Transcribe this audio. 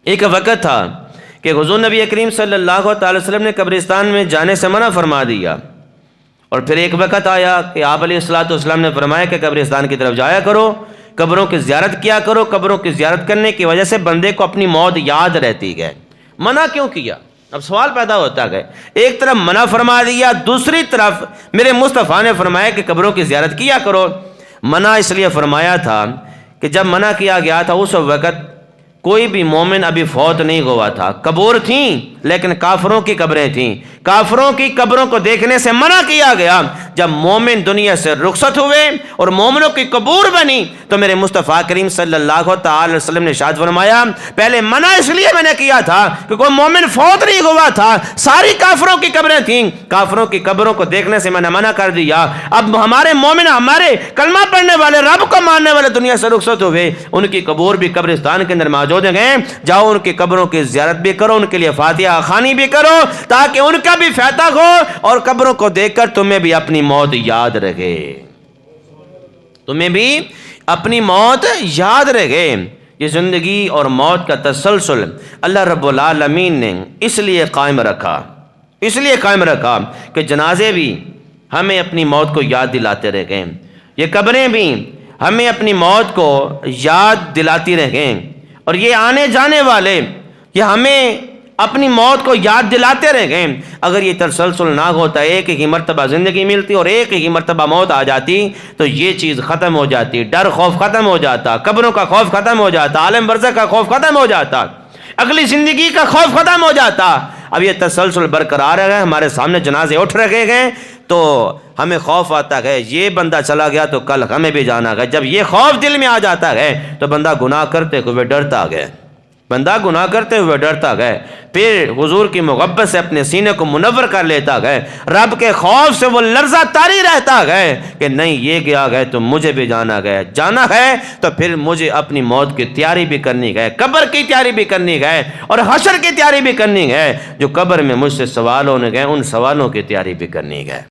ایک وقت تھا کہ حضور نبی کریم صلی اللہ تعالی وسلم نے قبرستان میں جانے سے منع فرما دیا، اور پھر ایک وقت آیا کہ آپ علیہ الصلوۃ والسلام نے فرمایا کہ قبرستان کی طرف جایا کرو، قبروں کی زیارت کیا کرو۔ قبروں کی زیارت کرنے کی وجہ سے بندے کو اپنی موت یاد رہتی ہے۔ منع کیوں کیا؟ اب سوال پیدا ہوتا ہے، ایک طرف منع فرما دیا، دوسری طرف میرے مصطفیٰ نے فرمایا کہ قبروں کی زیارت کیا کرو۔ منع اس لیے فرمایا تھا کہ جب منع کیا گیا تھا اس وقت کوئی بھی مومن ابھی فوت نہیں ہوا تھا، قبور تھیں لیکن کافروں کی قبریں تھیں، کافروں کی قبروں کو دیکھنے سے منع کیا گیا۔ جب مومن دنیا سے رخصت ہوئے اور مومنوں کی قبور بنی تو میرے مصطفیٰ کریم صلی اللہ تعالی وسلم نے ارشاد فرمایا پہلے منع اس لیے میں نے کیا تھا کہ کوئی مومن فوت نہیں ہوا تھا، ساری کافروں کی قبریں تھیں، کافروں کی قبروں کو دیکھنے سے میں نے منع کر دیا۔ اب ہمارے مومن، ہمارے کلمہ پڑھنے والے، رب کو ماننے والے دنیا سے رخصت ہوئے، ان کی قبور بھی قبرستان کے اندر موجود ہیں، جاؤ ان کی قبروں کی زیارت بھی کرو، ان کے لیے فاتحہ خوانی بھی کرو تاکہ ان کا بھی فائدہ ہو اور قبروں کو دیکھ کر تمہیں بھی اپنی موت یاد رہے، تمہیں بھی اپنی موت یاد رہے۔ یہ زندگی اور موت کا تسلسل اللہ رب العالمین نے اس لیے قائم رکھا کہ جنازے بھی ہمیں اپنی موت کو یاد دلاتے رہیں، یہ قبریں بھی ہمیں اپنی موت کو یاد دلاتی رہیں، اور یہ آنے جانے والے یہ ہمیں اپنی موت کو یاد دلاتے رہیں۔ اگر یہ تسلسل نہ ہوتا، ایک ہی مرتبہ زندگی ملتی اور ایک ہی مرتبہ موت آ جاتی تو یہ چیز ختم ہو جاتی، ڈر خوف ختم ہو جاتا، قبروں کا خوف ختم ہو جاتا، عالم برزخ کا خوف ختم ہو جاتا، اگلی زندگی کا خوف ختم ہو جاتا۔ اب یہ تسلسل برقرار ہے، ہمارے سامنے جنازے اٹھ رہے ہیں تو ہمیں خوف آتا ہے یہ بندہ چلا گیا تو کل ہمیں بھی جانا ہے۔ جب یہ خوف دل میں آ جاتا ہے تو بندہ گناہ کرتے ہوئے ڈرتا ہے، پھر حضور کی محبت سے اپنے سینے کو منور کر لیتا ہے، رب کے خوف سے وہ لرزہ طاری رہتا ہے کہ نہیں یہ گیا ہے تو مجھے بھی جانا ہے تو پھر مجھے اپنی موت کی تیاری بھی کرنی ہے، قبر کی تیاری بھی کرنی ہے اور حشر کی تیاری بھی کرنی ہے، جو قبر میں مجھ سے سوال ہونے گئے ان سوالوں کی تیاری بھی کرنی ہے۔